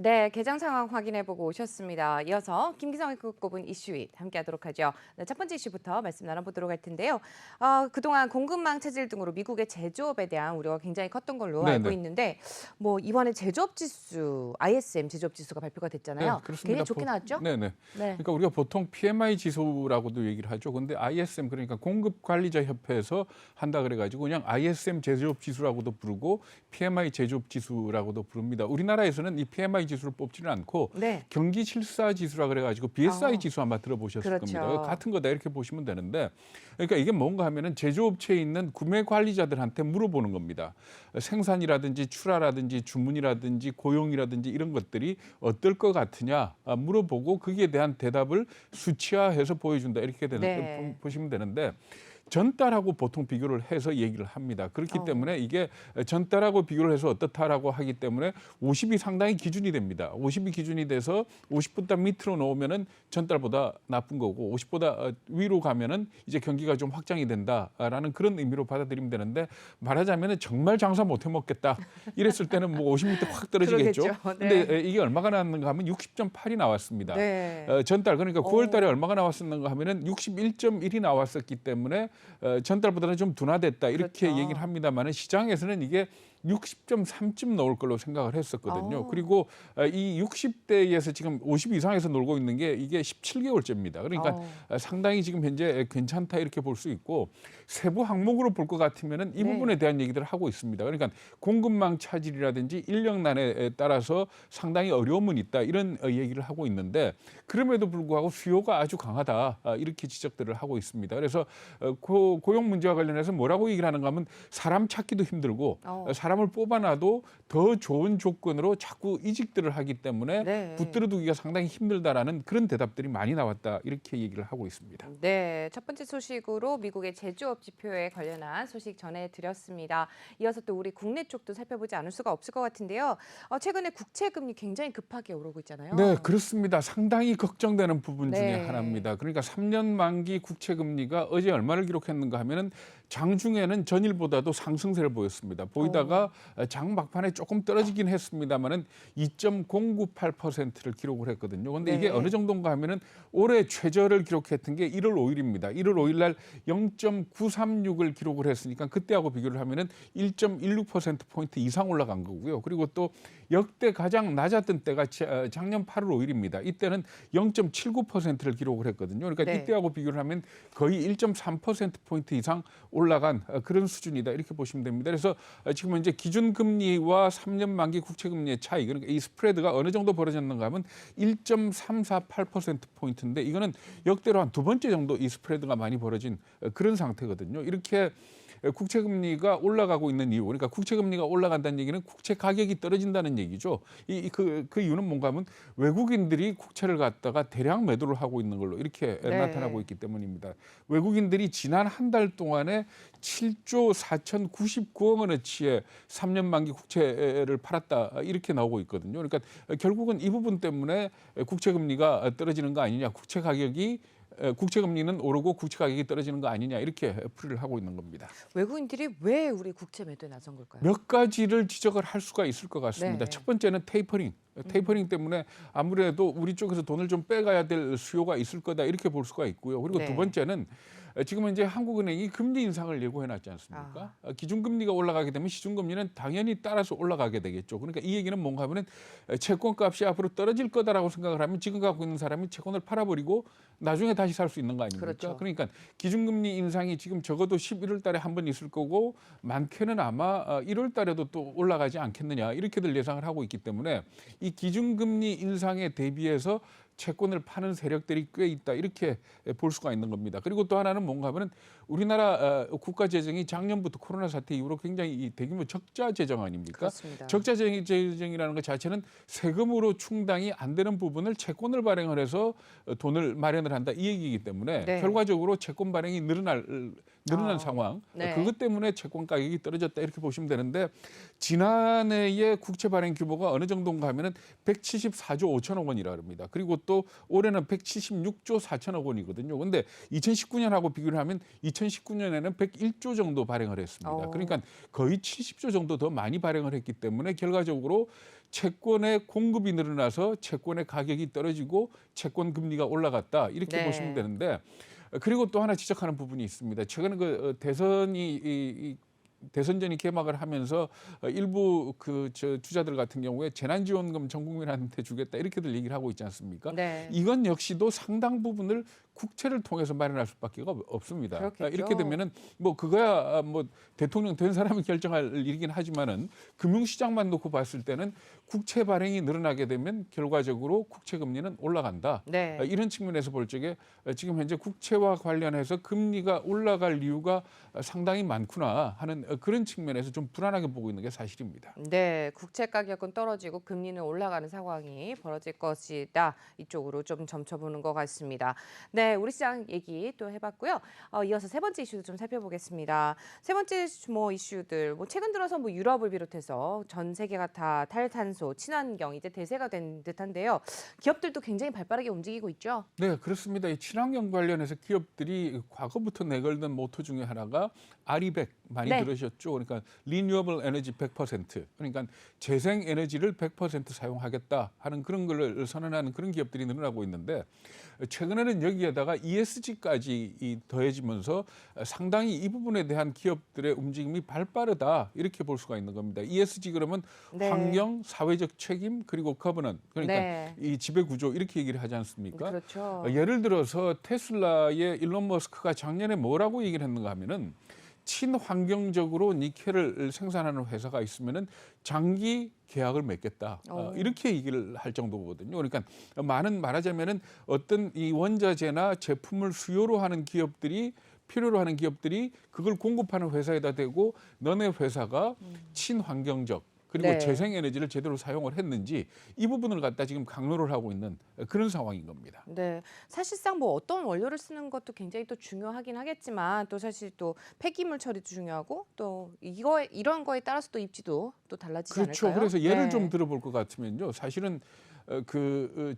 네, 개장 상황 확인해보고 오셨습니다. 이어서 김기성이 꼽은 이슈윗 함께하도록 하죠. 네, 첫 번째 이슈부터 말씀 나눠보도록 할 텐데요. 그동안 공급망 차질 등으로 미국의 제조업에 대한 우려가 굉장히 컸던 걸로 알고 네네. 있는데, 뭐 이번에 제조업 지수, ISM 제조업 지수가 발표가 네, 됐잖아요. 그렇습니다. 굉장히 좋게 나왔죠? 네네. 네. 그러니까 우리가 보통 PMI 지수라고도 얘기를 하죠. 근데 ISM 그러니까 공급관리자협회에서 한다 그래가지고 그냥 ISM 제조업 지수라고도 부르고 PMI 제조업 지수라고도 부릅니다. 우리나라에서는 이 PMI 지수를 뽑지는 않고 네. 경기 실사 지수라 그래가지고 BSI 아, 지수 아마 들어보셨을 그렇죠. 겁니다. 같은 거다 이렇게 보시면 되는데, 그러니까 이게 뭔가 하면은 제조업체에 있는 구매 관리자들한테 물어보는 겁니다. 생산이라든지 출하라든지 주문이라든지 고용이라든지 이런 것들이 어떨 것 같으냐 물어보고 거기에 대한 대답을 수치화해서 보여준다 이렇게 네. 보시면 되는데, 전달하고 보통 비교를 해서 얘기를 합니다. 그렇기 어, 때문에 이게 전달하고 비교를 해서 어떻다라고 하기 때문에 50이 상당히 기준이 됩니다. 50이 기준이 돼서 50보다 밑으로 놓으면은 전달보다 나쁜 거고 50보다 위로 가면은 이제 경기가 좀 확장이 된다라는 그런 의미로 받아들이면 되는데, 말하자면은 정말 장사 못 해먹겠다 이랬을 때는 뭐 50m 확 떨어지겠죠. 그러겠죠. 근데 네. 이게 얼마가 나왔는가 하면 60.8이 나왔습니다. 네. 전달 그러니까 9월 달에 어, 얼마가 나왔었는가 하면은 61.1이 나왔었기 때문에 전달보다는 좀 둔화됐다 이렇게 얘기를 그렇죠. 합니다만은 시장에서는 이게 60.3쯤 나올 걸로 생각을 했었거든요. 어, 그리고 이 60대에서 지금 50 이상에서 놀고 있는 게 이게 17개월째입니다. 그러니까 어, 상당히 지금 현재 괜찮다 이렇게 볼 수 있고, 세부 항목으로 볼 것 같으면은 이 네. 부분에 대한 얘기들을 하고 있습니다. 그러니까 공급망 차질이라든지 인력난에 따라서 상당히 어려움은 있다 이런 얘기를 하고 있는데, 그럼에도 불구하고 수요가 아주 강하다 이렇게 지적들을 하고 있습니다. 그래서 고용 문제와 관련해서 뭐라고 얘기를 하는가 하면 사람 찾기도 힘들고 어, 사람을 뽑아놔도 더 좋은 조건으로 자꾸 이직들을 하기 때문에 네. 붙들어두기가 상당히 힘들다라는 그런 대답들이 많이 나왔다 이렇게 얘기를 하고 있습니다. 네, 첫 번째 소식으로 미국의 제조업 지표에 관련한 소식 전해드렸습니다. 이어서 또 우리 국내 쪽도 살펴보지 않을 수가 없을 것 같은데요. 최근에 국채 금리 굉장히 급하게 오르고 네, 있잖아요. 그렇습니다. 상당히 걱정되는 부분 중에 네. 하나입니다. 그러니까 3년 만기 국채 금리가 어제 얼마를 기록했는가 하면은 장중에는 전일보다도 상승세를 보였습니다. 어, 보이다가 장 막판에 조금 떨어지긴 했습니다만은 2.098%를 기록을 했거든요. 근데 이게 어느 네. 정도인가 하면은 올해 최저를 기록했던 게 1월 5일입니다. 1월 5일 날 0.936을 기록을 했으니까 그때하고 비교를 하면은 1.16% 포인트 이상 올라간 거고요. 그리고 또 역대 가장 낮았던 때가 작년 8월 5일입니다. 이때는 0.79%를 기록을 했거든요. 그러니까 네. 이때하고 비교를 하면 거의 1.3%포인트 이상 올라간 그런 수준이다. 이렇게 보시면 됩니다. 그래서 지금 현재 기준금리와 3년 만기 국채금리의 차이, 그러니까 이 스프레드가 어느 정도 벌어졌는가 하면 1.348%포인트인데, 이거는 역대로 한 두 번째 정도 이 스프레드가 많이 벌어진 그런 상태거든요. 이렇게 국채금리가 올라가고 있는 이유, 그러니까 국채금리가 올라간다는 얘기는 국채 가격이 떨어진다는 얘기죠. 그 이유는 뭔가 하면 외국인들이 국채를 갖다가 대량 매도를 하고 있는 걸로 이렇게 나타나고 네. 있기 때문입니다. 외국인들이 지난 한 달 동안에 7조 4,099억 원어치의 3년 만기 국채를 팔았다 이렇게 나오고 있거든요. 그러니까 결국은 이 부분 때문에 국채금리가 떨어지는 거 아니냐, 국채금리는 오르고 국채 가격이 떨어지는 거 아니냐 이렇게 풀이를 하고 있는 겁니다. 외국인들이 왜 우리 국채 매도에 나선 걸까요? 몇 가지를 지적을 할 수가 있을 것 같습니다. 네. 첫 번째는 테이퍼링. 테이퍼링 때문에 아무래도 우리 쪽에서 돈을 좀 빼가야 될 수요가 있을 거다 이렇게 볼 수가 있고요. 그리고 두 네. 번째는 지금은 이제 한국은행이 금리 인상을 예고해놨지 않습니까? 아, 기준금리가 올라가게 되면 시중금리는 당연히 따라서 올라가게 되겠죠. 그러니까 이 얘기는 뭔가 하면은 채권값이 앞으로 떨어질 거다라고 생각을 하면 지금 갖고 있는 사람이 채권을 팔아버리고 나중에 다시 살 수 있는 거 아닙니까? 그렇죠. 그러니까 기준금리 인상이 지금 적어도 11월 달에 한 번 있을 거고 많게는 아마 1월 달에도 또 올라가지 않겠느냐 이렇게들 예상을 하고 있기 때문에 이 기준금리 인상에 대비해서 채권을 파는 세력들이 꽤 있다 이렇게 볼 수가 있는 겁니다. 그리고 또 하나는 뭔가 하면 우리나라 국가 재정이 작년부터 코로나 사태 이후로 굉장히 이 대규모 적자 재정 아닙니까? 그렇습니다. 적자 재정이라는 것 자체는 세금으로 충당이 안 되는 부분을 채권을 발행을 해서 돈을 마련을 한다 이 얘기이기 때문에 네. 결과적으로 채권 발행이 늘어난 상황. 네. 그것 때문에 채권 가격이 떨어졌다 이렇게 보시면 되는데 지난해의 국채 발행 규모가 어느 정도인가 하면은 174조 5천억 원이라 합니다. 그리고 또 올해는 176조 4천억 원이거든요. 근데 2019년하고 비교를 하면 2019년에는 101조 정도 발행을 했습니다. 그러니까 거의 70조 정도 더 많이 발행을 했기 때문에 결과적으로 채권의 공급이 늘어나서 채권의 가격이 떨어지고 채권 금리가 올라갔다 이렇게 네. 보시면 되는데 그리고 또 하나 지적하는 부분이 있습니다. 최근에 그 대선전이 개막을 하면서 일부 주자들 같은 경우에 재난지원금 전 국민한테 주겠다 이렇게들 얘기를 하고 있지 않습니까? 네. 이건 역시도 상당 부분을 국채를 통해서 마련할 수밖에 없습니다. 그렇겠죠. 이렇게 되면은 뭐 그거야 뭐 대통령 된 사람이 결정할 일이긴 하지만은 금융시장만 놓고 봤을 때는 국채 발행이 늘어나게 되면 결과적으로 국채 금리는 올라간다. 네. 이런 측면에서 볼 적에 지금 현재 국채와 관련해서 금리가 올라갈 이유가 상당히 많구나 하는 그런 측면에서 좀 불안하게 보고 있는 게 사실입니다. 네, 국채 가격은 떨어지고 금리는 올라가는 상황이 벌어질 것이다. 이쪽으로 좀 점쳐보는 것 같습니다. 네, 우리 시장 얘기 또 해봤고요. 이어서 세 번째 이슈도 좀 살펴보겠습니다. 세 번째 이슈들, 최근 들어서 유럽을 비롯해서 전 세계가 다 탈탄소, 친환경 이제 대세가 된 듯한데요. 기업들도 굉장히 발빠르게 움직이고 있죠. 네, 그렇습니다. 이 친환경 관련해서 기업들이 과거부터 내걸던 모토 중에 하나가 RE100 많이 네. 들으셨죠? 그러니까 Renewable Energy 100%. 그러니까 재생 에너지를 100% 사용하겠다 하는 그런 걸 선언하는 그런 기업들이 늘어나고 있는데 최근에는 여기에다가 ESG까지 더해지면서 상당히 이 부분에 대한 기업들의 움직임이 발빠르다 이렇게 볼 수가 있는 겁니다. ESG 그러면 네. 환경, 사회적 책임 그리고 커버넌 그러니까 네. 이 지배 구조 이렇게 얘기를 하지 않습니까? 그렇죠. 예를 들어서 테슬라의 일론 머스크가 작년에 뭐라고 얘기를 했는가 하면은 친환경적으로 니켈을 생산하는 회사가 있으면은 장기 계약을 맺겠다. 이렇게 얘기를 할 정도거든요. 그러니까 말하자면은 어떤 이 원자재나 제품을 수요로 하는 기업들이 필요로 하는 기업들이 그걸 공급하는 회사에다 대고 너네 회사가 친환경적 그리고 네. 재생에너지를 제대로 사용을 했는지 이 부분을 갖다 지금 강조를 하고 있는 그런 상황인 겁니다. 네, 사실상 어떤 원료를 쓰는 것도 굉장히 또 중요하긴 하겠지만 또 사실 또 폐기물 처리도 중요하고 또 이런 거에 따라서 또 입지도 또 달라지지 그렇죠. 않을까요? 그래서 예를 네. 좀 들어볼 것 같으면요. 사실은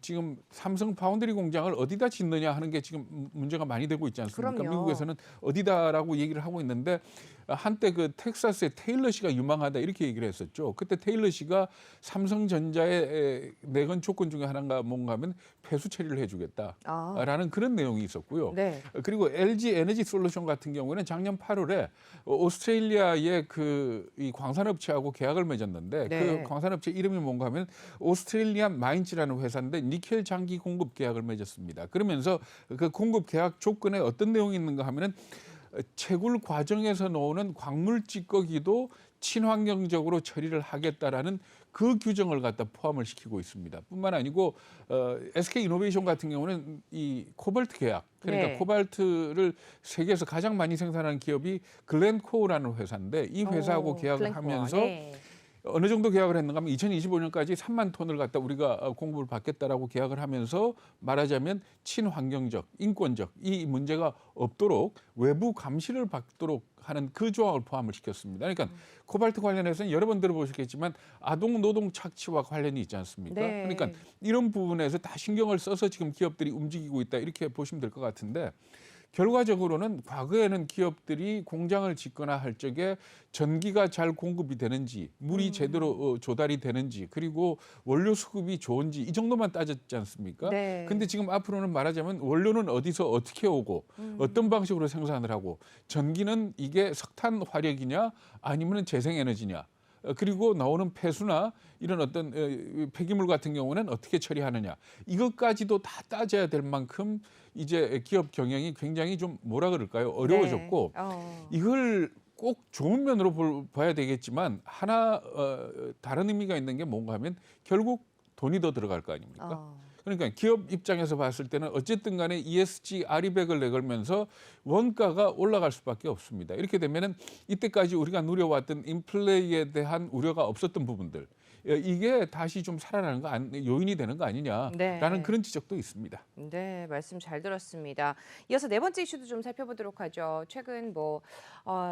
지금 삼성 파운드리 공장을 어디다 짓느냐 하는 게 지금 문제가 많이 되고 있지 않습니까? 그럼요. 미국에서는 어디다라고 얘기를 하고 있는데 한때 텍사스의 테일러 씨가 유망하다 이렇게 얘기를 했었죠. 그때 테일러 씨가 삼성전자의 내건 조건 중에 하나가 뭔가 하면 폐수 처리를 해주겠다라는 그런 내용이 있었고요. 네. 그리고 LG 에너지 솔루션 같은 경우에는 작년 8월에 오스트레일리아의 이 광산업체하고 계약을 맺었는데 네. 그 광산업체 이름이 뭔가 하면 오스트레일리안 마인츠라는 회사인데 니켈 장기 공급 계약을 맺었습니다. 그러면서 그 공급 계약 조건에 어떤 내용이 있는가 하면은 채굴 과정에서 나오는 광물 찌꺼기도 친환경적으로 처리를 하겠다라는 그 규정을 갖다 포함을 시키고 있습니다. 뿐만 아니고 SK 이노베이션 같은 경우는 이 코발트 계약 그러니까 네. 코발트를 세계에서 가장 많이 생산하는 기업이 글렌코어라는 회사인데 이 회사하고 계약을 글렌코어. 하면서 네. 어느 정도 계약을 했는가 하면 2025년까지 3만 톤을 갖다 우리가 공급을 받겠다라고 계약을 하면서 말하자면 친환경적, 인권적 이 문제가 없도록 외부 감시를 받도록 하는 그 조항을 포함을 시켰습니다. 그러니까 코발트 관련해서는 여러 번 들어보셨겠지만 아동 노동 착취와 관련이 있지 않습니까? 네. 그러니까 이런 부분에서 다 신경을 써서 지금 기업들이 움직이고 있다 이렇게 보시면 될 것 같은데 결과적으로는 과거에는 기업들이 공장을 짓거나 할 적에 전기가 잘 공급이 되는지 물이 제대로 조달이 되는지 그리고 원료 수급이 좋은지 이 정도만 따졌지 않습니까? 네. 근데 지금 앞으로는 말하자면 원료는 어디서 어떻게 오고 어떤 방식으로 생산을 하고 전기는 이게 석탄 화력이냐 아니면 재생에너지냐 그리고 나오는 폐수나 이런 어떤 폐기물 같은 경우는 어떻게 처리하느냐 이것까지도 다 따져야 될 만큼 이제 기업 경영이 굉장히 좀 뭐라 그럴까요 어려워졌고 네. 이걸 꼭 좋은 면으로 봐야 되겠지만 하나 다른 의미가 있는 게 뭔가 하면 결국 돈이 더 들어갈 거 아닙니까? 그러니까 기업 입장에서 봤을 때는 어쨌든 간에 ESG RE100을 내걸면서 원가가 올라갈 수밖에 없습니다. 이렇게 되면은 이때까지 우리가 누려왔던 인플레이에 대한 우려가 없었던 부분들 이게 다시 좀 살아나는 요인이 되는 거 아니냐라는 네. 그런 지적도 있습니다. 네, 말씀 잘 들었습니다. 이어서 네 번째 이슈도 좀 살펴보도록 하죠. 최근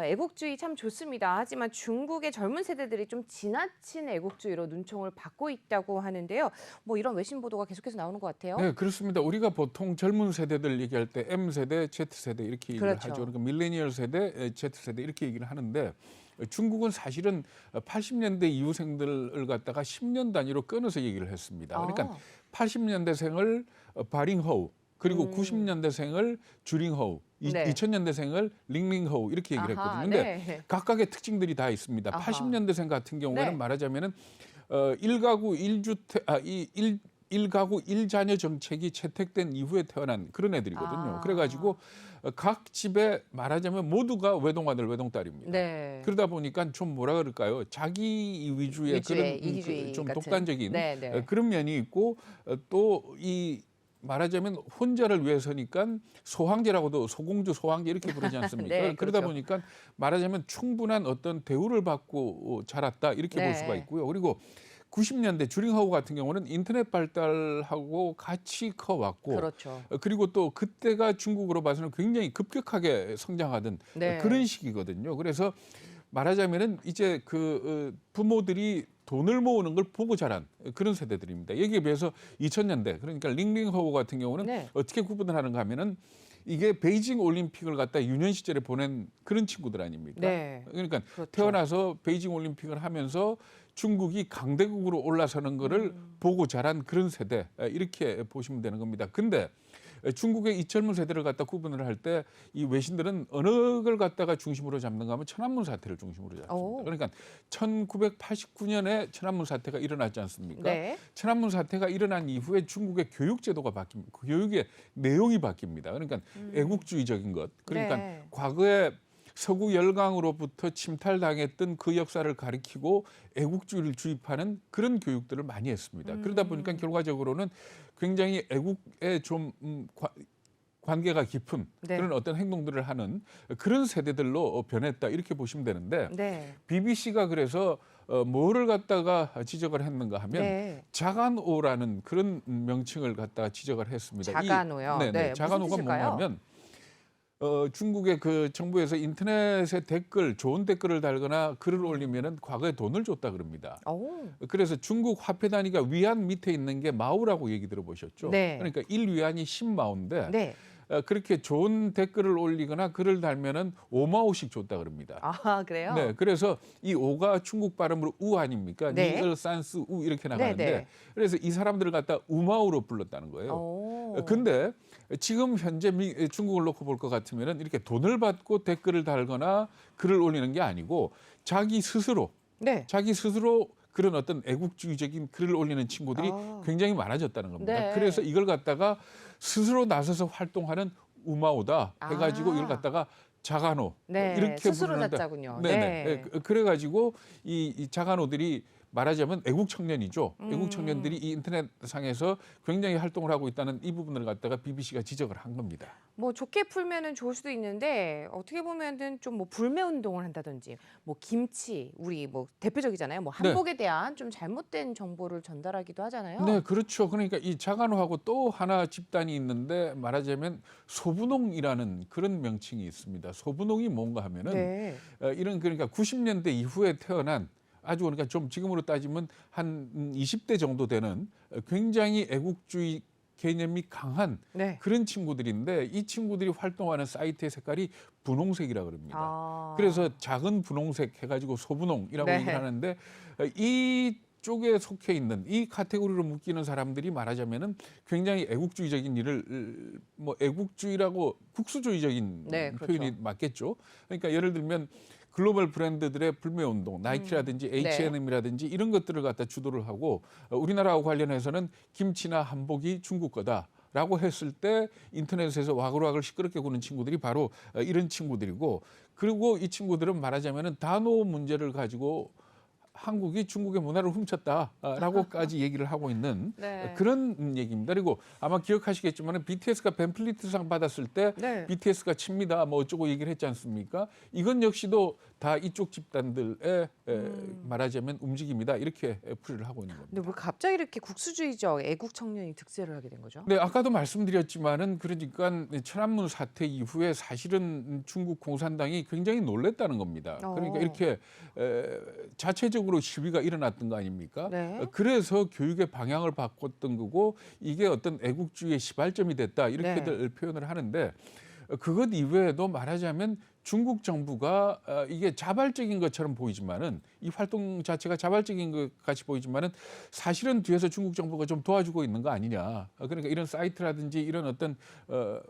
애국주의 참 좋습니다. 하지만 중국의 젊은 세대들이 좀 지나친 애국주의로 눈총을 받고 있다고 하는데요. 이런 외신 보도가 계속해서 나오는 것 같아요. 네, 그렇습니다. 우리가 보통 젊은 세대들 얘기할 때 M세대, Z세대 이렇게 얘기를 그렇죠. 하죠. 그러니까 밀레니얼 세대, Z세대 이렇게 얘기를 하는데 중국은 사실은 80년대 이후생들을 갖다가 10년 단위로 끊어서 얘기를 했습니다. 그러니까 아. 80년대생을 바링허우, 그리고 음. 90년대생을 주링허우, 네. 2000년대생을 링링허우 이렇게 얘기를 아하, 했거든요. 근데 네. 각각의 특징들이 다 있습니다. 아하. 80년대생 같은 경우에는 네. 말하자면은 일가구 일주택 일가구 일자녀 정책이 채택된 이후에 태어난 그런 애들이거든요. 아. 그래가지고 각 집에 말하자면 모두가 외동아들, 외동딸입니다. 네. 그러다 보니까 좀 뭐라 그럴까요? 자기 위주의 그런 이기주의 좀 같은. 독단적인 네, 네. 그런 면이 있고 또 이 말하자면 혼자를 위해서니까 소황제라고도 소공주, 소황제 이렇게 부르지 않습니까? 네, 그러다 그렇죠. 보니까 말하자면 충분한 어떤 대우를 받고 자랐다 이렇게 볼 수가 네. 있고요. 그리고 90년대 주링하우 같은 경우는 인터넷 발달하고 같이 커왔고 그렇죠. 그리고 또 그때가 중국으로 봐서는 굉장히 급격하게 성장하던 네. 그런 시기거든요. 그래서 말하자면은 이제 부모들이 돈을 모으는 걸 보고 자란 그런 세대들입니다. 여기에 비해서 2000년대 그러니까 링링허우 같은 경우는 네. 어떻게 구분을 하는가 하면은 이게 베이징 올림픽을 갖다 유년 시절에 보낸 그런 친구들 아닙니까? 네. 그러니까 그렇죠. 태어나서 베이징 올림픽을 하면서 중국이 강대국으로 올라서는 거를 보고 자란 그런 세대 이렇게 보시면 되는 겁니다. 근데 중국의 이 젊은 세대를 갖다 구분을 할 때 이 외신들은 어느 걸 갖다가 중심으로 잡는가 하면 천안문 사태를 중심으로 잡습니다. 오. 그러니까 1989년에 천안문 사태가 일어났지 않습니까? 네. 천안문 사태가 일어난 이후에 중국의 교육 제도가 바뀝니다. 교육의 내용이 바뀝니다. 그러니까 애국주의적인 것. 그러니까 네. 과거에 서구 열강으로부터 침탈당했던 그 역사를 가리키고 애국주의를 주입하는 그런 교육들을 많이 했습니다. 그러다 보니까 결과적으로는 굉장히 애국에 좀 관계가 깊은 네. 그런 어떤 행동들을 하는 그런 세대들로 변했다 이렇게 보시면 되는데 네. BBC가 그래서 뭐를 갖다가 지적을 했는가 하면 네. 자간오라는 그런 명칭을 갖다가 지적을 했습니다. 자간오요? 네네. 네, 무슨 자간오가 뜻일까요? 뭐냐면 중국의 그 정부에서 인터넷에 좋은 댓글을 달거나 글을 올리면은 과거에 돈을 줬다 그럽니다. 오. 그래서 중국 화폐 단위가 위안 밑에 있는 게 마오라고 얘기 들어보셨죠? 네. 그러니까 1위안이 10마오인데 네. 그렇게 좋은 댓글을 올리거나 글을 달면은 5마오씩 줬다 그럽니다. 아, 그래요? 네, 그래서 이 오가 중국 발음으로 우 아닙니까? 네. 니을 산스 우 이렇게 나가는데 네. 그래서 이 사람들을 갖다 우마오로 불렀다는 거예요. 오. 근데 지금 현재 중국을 놓고 볼 것 같으면은 이렇게 돈을 받고 댓글을 달거나 글을 올리는 게 아니고 자기 스스로 네. 그런 어떤 애국주의적인 글을 올리는 친구들이 아. 굉장히 많아졌다는 겁니다. 네. 그래서 이걸 갖다가 스스로 나서서 활동하는 우마오다 해가지고 아. 이걸 갖다가 자간호 네. 이렇게 스스로 부르는데 잤자군요. 네네. 네. 그래가지고 이 자간호들이 말하자면 애국 청년이죠. 음. 애국 청년들이 이 인터넷상에서 굉장히 활동을 하고 있다는 이 부분을 갖다가 BBC가 지적을 한 겁니다. 좋게 풀면은 좋을 수도 있는데 어떻게 보면은 좀 불매 운동을 한다든지 김치 우리 대표적이잖아요. 한복에 대한 좀 잘못된 정보를 전달하기도 하잖아요. 네, 그렇죠. 그러니까 이 자간호하고 또 하나 집단이 있는데 말하자면 소분홍이라는 그런 명칭이 있습니다. 소분홍이 뭔가 하면은 네. 이런 그러니까 90년대 이후에 태어난 아주 그러니까 좀 지금으로 따지면 한 20대 정도 되는 굉장히 애국주의 개념이 강한 네. 그런 친구들인데 이 친구들이 활동하는 사이트의 색깔이 분홍색이라 그럽니다. 아. 그래서 작은 분홍색 해가지고 소분홍이라고 네. 얘기를 하는데 이 쪽에 속해 있는 이 카테고리로 묶이는 사람들이 말하자면은 굉장히 애국주의적인 일을 애국주의라고 국수주의적인 네, 그렇죠. 표현이 맞겠죠. 그러니까 예를 들면 글로벌 브랜드들의 불매 운동, 나이키라든지 네. H&M이라든지 이런 것들을 갖다 주도를 하고 우리나라와 관련해서는 김치나 한복이 중국 거다라고 했을 때 인터넷에서 와글와글 시끄럽게 구는 친구들이 바로 이런 친구들이고 그리고 이 친구들은 말하자면은 단어 문제를 가지고 한국이 중국의 문화를 훔쳤다라고까지 얘기를 하고 있는 네. 그런 얘기입니다. 그리고 아마 기억하시겠지만 BTS가 벤플리트상 받았을 때 네. BTS가 칩니다 뭐 어쩌고 얘기를 했지 않습니까? 이건 역시도 다 이쪽 집단들의 말하자면 움직임이다 이렇게 풀이를 하고 있는 겁니다. 근데 왜 갑자기 이렇게 국수주의적 애국 청년이 득세를 하게 된 거죠? 네, 아까도 말씀드렸지만은 그러니까 천안문 사태 이후에 사실은 중국 공산당이 굉장히 놀랬다는 겁니다. 그러니까 이렇게 자체적으로 시위가 일어났던 거 아닙니까? 네. 그래서 교육의 방향을 바꿨던 거고 이게 어떤 애국주의의 시발점이 됐다 이렇게들 네. 표현을 하는데 그것 이외에도 말하자면 중국 정부가 이게 자발적인 것처럼 보이지만은 이 활동 자체가 자발적인 것 같이 보이지만은 사실은 뒤에서 중국 정부가 좀 도와주고 있는 거 아니냐. 그러니까 이런 사이트라든지 이런 어떤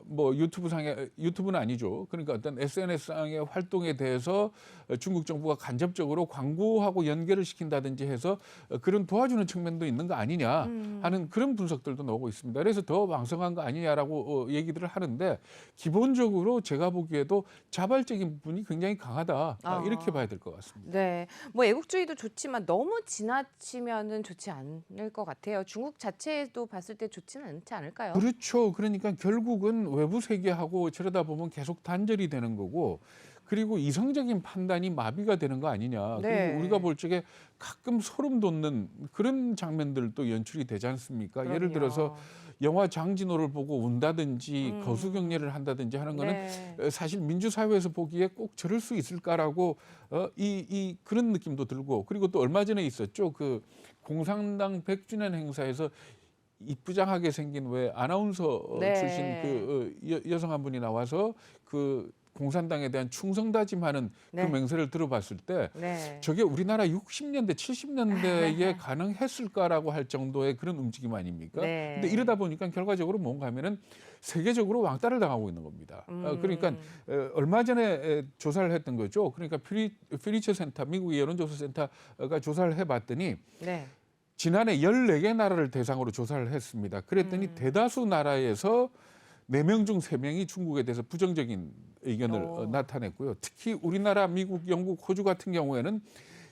뭐 유튜브는 아니죠. 그러니까 어떤 SNS상의 활동에 대해서 중국 정부가 간접적으로 광고하고 연결을 시킨다든지 해서 그런 도와주는 측면도 있는 거 아니냐 하는 그런 분석들도 나오고 있습니다. 그래서 더 왕성한 거 아니냐라고 얘기들을 하는데 기본적으로 제가 보기에도 자발적인 부분이 굉장히 강하다 이렇게 봐야 될 것 같습니다. 네, 뭐 애국주의도 좋지만 너무 지나치면은 좋지 않을 것 같아요. 중국 자체도 봤을 때 좋지는 않지 않을까요? 그렇죠. 그러니까 결국은 외부 세계하고 저러다 보면 계속 단절이 되는 거고 그리고 이성적인 판단이 마비가 되는 거 아니냐. 네. 그리고 우리가 볼 적에 가끔 소름 돋는 그런 장면들도 연출이 되지 않습니까? 예를 그럼요. 들어서 영화 장진호를 보고 운다든지 거수경례를 한다든지 하는 거는 네. 사실 민주사회에서 보기에 꼭 저럴 수 있을까라고 그런 느낌도 들고 그리고 또 얼마 전에 있었죠. 그 공산당 100주년 행사에서 이쁘장하게 생긴 왜 아나운서 네. 출신 그 여성 한 분이 나와서 그 공산당에 대한 충성 다짐하는 네. 그 맹세를 들어봤을 때 네. 저게 우리나라 60년대, 70년대에 가능했을까라고 할 정도의 그런 움직임 아닙니까? 네. 근데 이러다 보니까 결과적으로 뭔가 하면은 세계적으로 왕따를 당하고 있는 겁니다. 그러니까 얼마 전에 조사를 했던 거죠. 그러니까 퓨리처 센터, 미국의 여론조사 센터가 조사를 해봤더니 네. 지난해 14개 나라를 대상으로 조사를 했습니다. 그랬더니 대다수 나라에서 4명 중 3명이 중국에 대해서 부정적인 의견을 나타냈고요. 특히 우리나라, 미국, 영국, 호주 같은 경우에는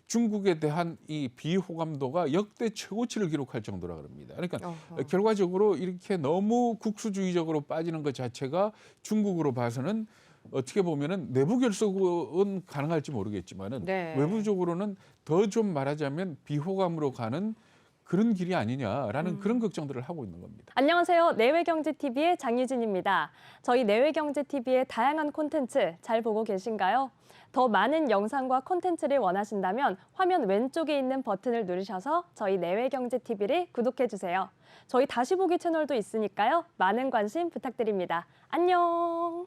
중국에 대한 이 비호감도가 역대 최고치를 기록할 정도라 그럽니다. 그러니까 결과적으로 이렇게 너무 국수주의적으로 빠지는 것 자체가 중국으로 봐서는 어떻게 보면은 내부 결속은 가능할지 모르겠지만은 네. 외부적으로는 더 좀 말하자면 비호감으로 가는 그런 길이 아니냐라는 그런 걱정들을 하고 있는 겁니다. 안녕하세요. 내외경제TV의 장유진입니다. 저희 내외경제TV의 다양한 콘텐츠 잘 보고 계신가요? 더 많은 영상과 콘텐츠를 원하신다면 화면 왼쪽에 있는 버튼을 누르셔서 저희 내외경제TV를 구독해주세요. 저희 다시 보기 채널도 있으니까요. 많은 관심 부탁드립니다. 안녕!